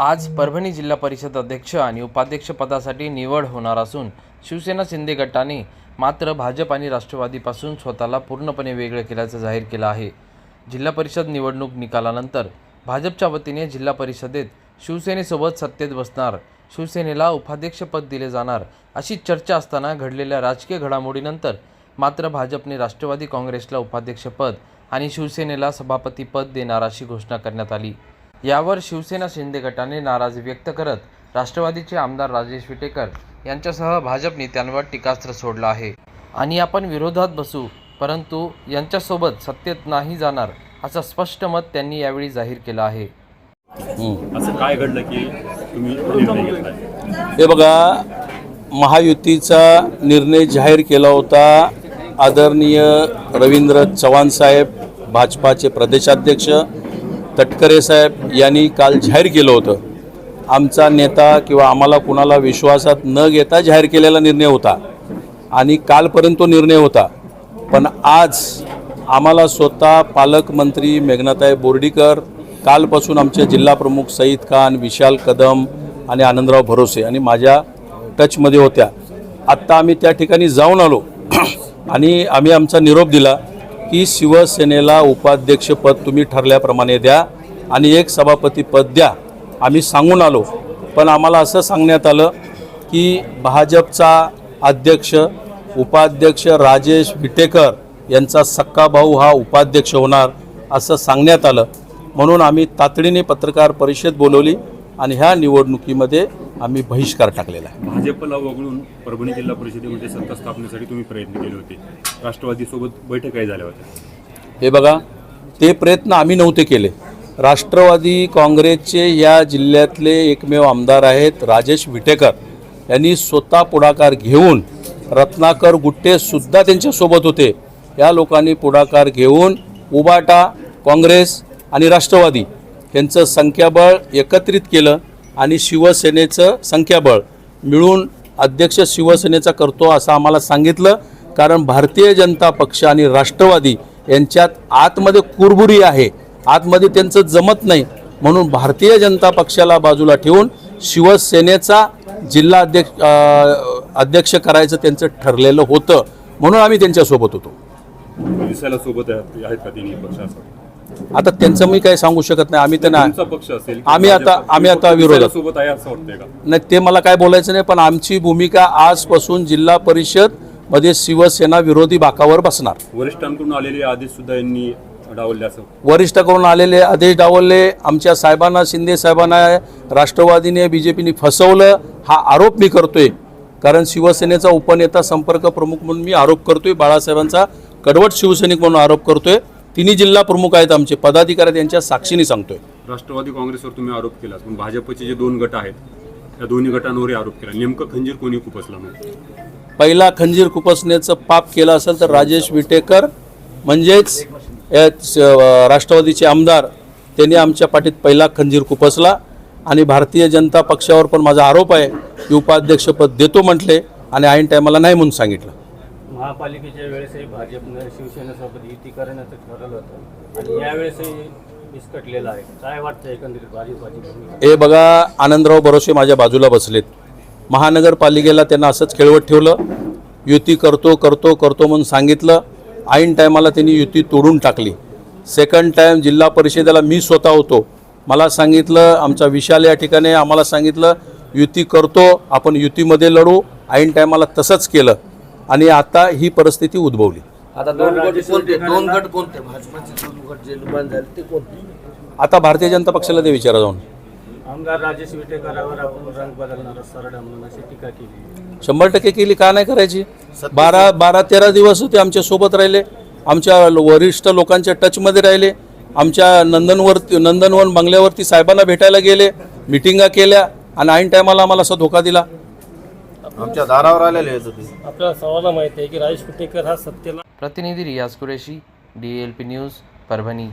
आज परभणी जिल्हा परिषद अध्यक्ष आणि उपाध्यक्ष पदासाठी निवड होणार असून शिवसेना शिंदे गटाने मात्र भाजप आणि राष्ट्रवादीपासून स्वतःला पूर्णपणे वेगळे केल्याचं जाहीर केलं आहे। जिल्हा परिषद निवडणूक निकालानंतर भाजपच्या वतीने जिल्हा परिषदेत शिवसेनेसोबत सत्तेत बसणार, शिवसेनेला उपाध्यक्षपद दिले जाणार अशी चर्चा असताना घडलेल्या राजकीय घडामोडीनंतर मात्र भाजपने राष्ट्रवादी काँग्रेसला उपाध्यक्षपद आणि शिवसेनेला सभापतीपद देणार अशी घोषणा करण्यात आली। यावर शिवसेना शिंदे गटाने नाराजी व्यक्त करत राष्ट्रवादीचे आमदार राजेश विटेकर यांच्यासह भाजप नेत्यांवर टीकास्त्र सोडलं आहे आणि आपण विरोधात बसू परंतु यांच्यासोबत सत्तेत नाही जाणार असं स्पष्ट मत त्यांनी यावेळी जाहीर केलं आहे। असं काय घडलं की तुम्ही निर्णय घेतलाय? हे बघा, महायुतीचा निर्णय जाहीर केला होता आदरणीय रवींद्र चव्हाण साहेब, भाजपाचे प्रदेशाध्यक्ष तटकरे साहेब यांनी काल जाहीर केलं होतं। आमचा नेता किंवा आम्हाला कुणाला विश्वासात न घेता जाहीर केलेला निर्णय होता आणि कालपर्यंत तो निर्णय होता। पण आज आम्हाला स्वतः पालकमंत्री मेघनाताई बोर्डीकर, कालपासून आमचे जिल्हा प्रमुख सईद खान, विशाल कदम आणि आनंदराव भरोसे आणि माझ्या टचमध्ये होत्या। आत्ता आम्ही त्या ठिकाणी जाऊन आलो आणि आम्ही आमचा निरोप दिला की शिवसेनेला उपाध्यक्षपद तुम्ही ठरल्याप्रमाणे द्या आणि एक सभापतीपद द्या, आम्ही सांगून आलो। पण आम्हाला असं सांगण्यात आलं की भाजपचा अध्यक्ष उपाध्यक्ष राजेश विटेकर यांचा सक्का भाऊ हा उपाध्यक्ष होणार असं सांगण्यात आलं। म्हणून आम्ही तातडीने पत्रकार परिषद बोलवली आणि ह्या निवडणुकीमध्ये आम्ही बहिष्कार टाकलेला आहे। भाजपला वगळून परभणी जिल्हा परिषदेमध्ये सत्ता स्थापनेसाठी तुम्ही प्रयत्न केले होते, राष्ट्रवादीसोबत बैठकाही झाल्या होत्या। हे बघा, ते प्रयत्न आम्ही नव्हते केले। राष्ट्रवादी काँग्रेसचे या जिल्ह्यातले एकमेव आमदार आहेत राजेश विटेकर यांनी स्वतः पुढाकार घेऊन, रत्नाकर गुट्टेसुद्धा त्यांच्यासोबत होते, या लोकांनी पुढाकार घेऊन उबाटा, काँग्रेस आणि राष्ट्रवादी यांचं संख्याबळ एकत्रित केलं आणि शिवसेनेचं संख्याबळ मिळून अध्यक्ष शिवसेनेचा करतो असं आम्हाला सांगितलं। कारण भारतीय जनता पक्ष आणि राष्ट्रवादी यांच्यात आतमध्ये कुरबुरी आहे, आतमध्ये त्यांचं जमत नाही, म्हणून भारतीय जनता पक्षाला बाजूला ठेवून शिवसेनेचा जिल्हा अध्यक्ष करायचं त्यांचं ठरलेलं होतं, म्हणून आम्ही त्यांच्यासोबत होतो। दिसायला सोबत आहेत का तिन्ही पक्षासोबत? आता त्यांचं मी काय सांगू शकत नाही। आम्ही त्यांना पक्ष असेल आम्ही आता विरोधात सोबत आहे असं वाटतंय का? नाही, ते मला काय बोलायचं नाही, पण आमची भूमिका आजपासून जिल्हा परिषद मध्ये शिवसेना विरोधी बाकावर बसणार। वरिष्ठांकडून आलेले आदेश सुद्धा यांनी डावलले, असं वरिष्ठाकडून आलेले आदेश डावलले, आमच्या साहेबांना, शिंदे साहेबांना राष्ट्रवादीने बीजेपीने फसवलं हा आरोप मी करतोय। कारण शिवसेनेचा उपनेता संपर्क प्रमुख म्हणून मी आरोप करतोय, बाळासाहेबांचा कडवट शिवसैनिक म्हणून आरोप करतोय। तिन्ही जिल्हा प्रमुख आहेत आमचे पदाधिकारी, त्यांच्या साक्षीने सांगतोय। राष्ट्रवादी काँग्रेसवर तुम्ही आरोप केला, पण भाजपचे जे दोन गट आहेत त्या दोन्ही गटांवरही आरोप केला, नेमकं खंजीर कोणी खुपसला? पहिला खंजीर खुपसण्याचं पाप केलं असेल तर राजेश विटेकर म्हणजेच राष्ट्रवादीचे आमदार, त्यांनी आमच्या पाठीत पहिला खंजीर खुपसला आणि भारतीय जनता पक्षावर पण माझा आरोप आहे की उपाध्यक्षपद देतो म्हटले आणि ऐन टायमाला नाही म्हणून सांगितलं। महापालिकेच्या वेळेसही भाजपने शिवसेनेसोबत युती करण्याचं ठरवलं होतं आणि यावेळेसही विस्कटलेलं आहे, काय वाटतं एकंदरीत भाजपची? हे बघा, आनंदराव भरोसे माझ्या बाजूला बसलेत। महानगरपालिकेला त्यांना असंच खेळवत ठेवलं, युती करतो करतो करतो म्हणून सांगितलं, ऐन टायमाला त्यांनी युती तोडून टाकली। सेकंड टाईम जिल्हा परिषदेला मी स्वतः होतो, मला सांगितलं, आमचा विशाल या ठिकाणी आम्हाला सांगितलं युती करतो, आपण युतीमध्ये लढू, ऐन टायमाला तसंच केलं आणि आता ही परिस्थिती उद्भवली। आता दोन गट कोणते भाजपचे दोन गट जे निर्माण झाले ते कोणते? आता भारतीय जनता पक्षाला ते विचारा जाऊन। आमदार राजेश विटेकरांवर आपण रंग बदलणारा सरडा म्हणून अशी टीका केली। 100% केली, का नाही करायची? 12-13 दिवस होते आमच्या सोबत राहिले, आमच्या वरिष्ठ लोकांच्या टचमध्ये राहिले, आमच्या नंदनवन बंगल्यावरती साहेबांना भेटायला गेले, मिटिंगा केल्या आणि ऐन टायमाला आम्हाला असा धोका दिला। आमच्या दारावर आलेले होते। आपल्याला सवाला माहिती आहे की राजेश विटेकर हा सत्तेला प्रतिनिधी रियाज कुरेशी, DLP न्यूज, परभणी।